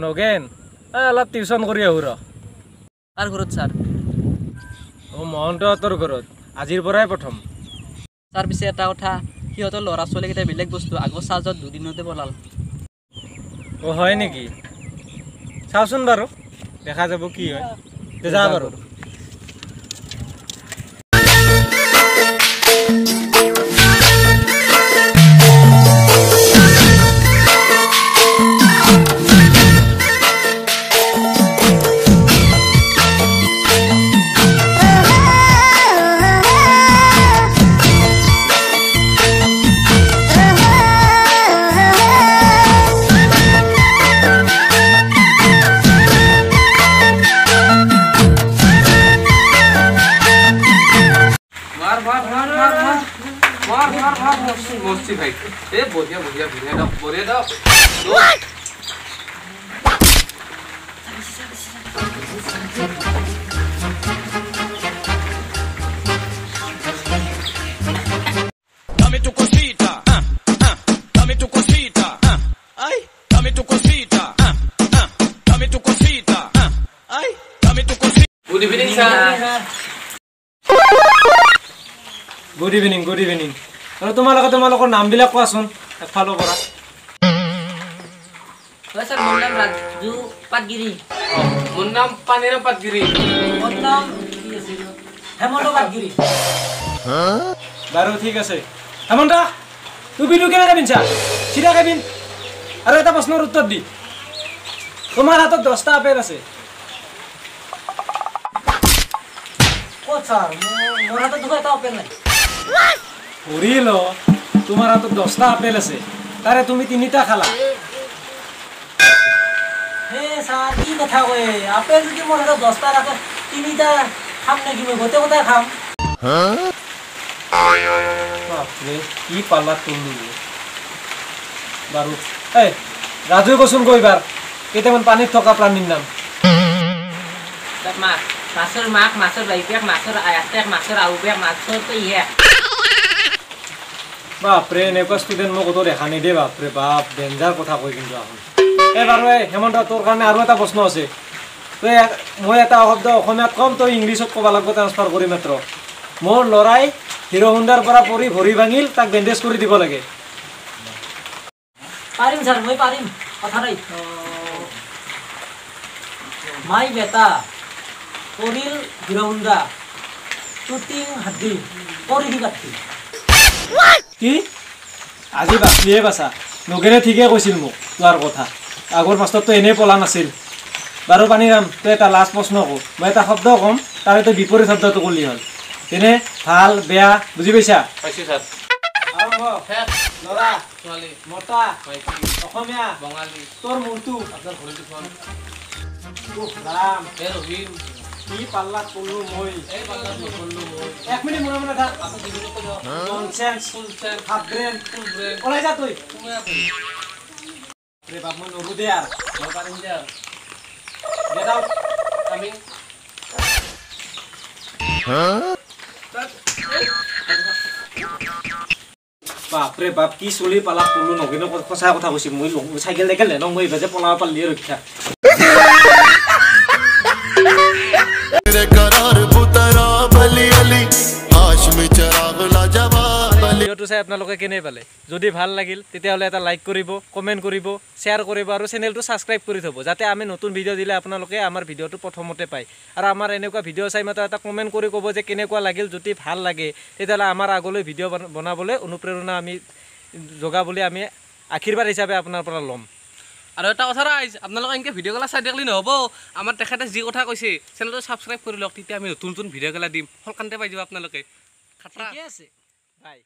নগেন অলপ টিউচন কৰি আহো ৰ কাৰ ঘৰত ছাৰ মহন্তহঁতৰ ঘৰত আজিৰ পৰাই প্ৰথম ছাৰ পিছে এটা কথা সিহঁতৰ ল'ৰা ছোৱালীকেইটা বেলেগ বস্তু আগৰ চাৰ্জত দুদিনতে পলাল হয় নেকি চাওচোন বাৰু দেখা যাব কি হয় যা বাৰু मस्ती भाई ए बढ़िया बढ़िया बढ़िया दाओ Dame tu cosita, dame tu cosita, ay, dame tu cosita, dame tu cosita, ay, dame tu cosita. Good evening sir. Good evening আৰু তোমালোকৰ নামবিলাক কোৱাচোন একফালৰ পৰা ছাৰ মোৰ নাম ৰাজু পাটগিৰি মোৰ নাম পানেৰাম পাটগিৰি মোৰ নাম কি আছিল হেমন্ত পাটগিৰি বাৰু ঠিক আছে হেমন্ত টুপিটো কেনেকৈ পিন্ধছা চিধাকৈ পিন্ধ আৰু এটা প্ৰশ্নৰ উত্তৰ দি তোমাৰ হাতত 10টা আপেল আছে ক'ত ছাৰ মোৰ হাতত দুটা এটা আপেল নাই ধৰিল তোমাৰ হাতত 10টা আপেল আছে তাৰে তুমি 3টা খালা হে ছাৰ কি কথা কয় আপেল যদি মোৰ হাতত 10টা থাকে 3টা খাম নেকি মই গোটেই গোটেই খাম বাপৰে কি পাল্লাত তুলিলি বাৰু এই ৰাজু কচোন কইবাৰ কেইটামান পানীত থকা প্ৰাণীৰ নাম মাছৰ মাক মাছৰ বাইপেক মাছৰ আয়াতেক মাছৰ আউবেক মাছৰ ইহে বাপৰে এনেকুৱা ষ্টুডেণ্ট মই ক'তো দেখা নাই দেই বাপৰে বাপ ডেঞ্জাৰ কথা কৈ কিন্তু এখন এই বাৰু এই হেমন্ত তোৰ কাৰণে আৰু এটা প্ৰশ্ন আছে তই মই এটা শব্দ অসমীয়াত ক'ম তই ইংলিছত ক'ব লাগিব ট্ৰান্সফাৰ কৰি মাত্ৰ মোৰ ল'ৰাই হিৰো হোণ্ডাৰ পৰা পৰি ভৰি ভাঙিল তাক বেণ্ডেজ কৰি দিব লাগে পাৰিম ছাৰ মই পাৰিম কথা নাই মাই বেটা পৰিল হিৰো হোণ্ডা শ্বুটিং হাদ্দি কৰি দি কাটি কি আজি বাচিয়ে বাচা নগেনে ঠিকে কৈছিল মোক তোৰ কথা আগৰ মাষ্টৰটো এনেই পলা নাছিল বাৰু পানীৰাম তই এটা লাষ্ট প্ৰশ্ন কওঁ মই এটা শব্দ ক'ম তাৰে তই বিপৰীত শব্দটো ক'লি হ'ল তেনে ভাল বেয়া বুজি পাইছা পাইছো স্যার আৰম্ভ ল'ৰা ছোৱালী মতা মাইকী অসমীয়া বঙালী তোৰ মূৰটো আপোনাৰ ঘৰটো কোন ৰাম এ ৰহিম কি পাল্লাত পল্লো মই এই পাল্লাত নকৰলো মই 1 মিনিট মনে থাক আপনি দিবি কই ননসেন্স ফুল সেন হাফ ব্রেন ফুল ব্রেন ওলাই যা তুই তুমি আপনি রে বাপ মই নরু দে আর মই পাৰিম দিয়া গেট আউট কামিং বাপরে বাপ কি চলি পালা পল্লো নগেনো সঁচা কথা কৈছি মই সাইকেল দেখাল ন মই বাজে পলাব পারলি ৰক্ষা ভিডিঅ'টো চাই আপোনালোকে কেনে পালে যদি ভাল লাগিল তেতিয়াহ'লে এটা লাইক কৰিব কমেণ্ট কৰিব শ্বেয়াৰ কৰিব আৰু চেনেলটো ছাবস্ক্ৰাইব কৰি থ'ব যাতে আমি নতুন ভিডিঅ' দিলে আপোনালোকে আমাৰ ভিডিঅ'টো প্ৰথমতে পায় আৰু আমাৰ এনেকুৱা ভিডিঅ' চাই মাত্ৰ এটা কমেণ্ট কৰি ক'ব যে কেনেকুৱা লাগিল যদি ভাল লাগে তেতিয়াহ'লে আমাৰ আগলৈ ভিডিঅ' বনাবলৈ অনুপ্ৰেৰণা আমি যোগাবলৈ আমি আশীৰ্বাদ হিচাপে আপোনাৰ পৰা ল'ম আৰু এটা কথা ৰাইজ আপোনালোকে এনেকৈ ভিডিঅ' গলা চাই দেখলি নহ'ব আমাৰ তেখেতে যি কথা কৈছে চেনেলটো ছাবস্ক্ৰাইব কৰি লওক তেতিয়া আমি নতুন নতুন ভিডিঅ' গলা দিম সোনকালে পাই যাব আপোনালোকে ঠিকে আছে বাই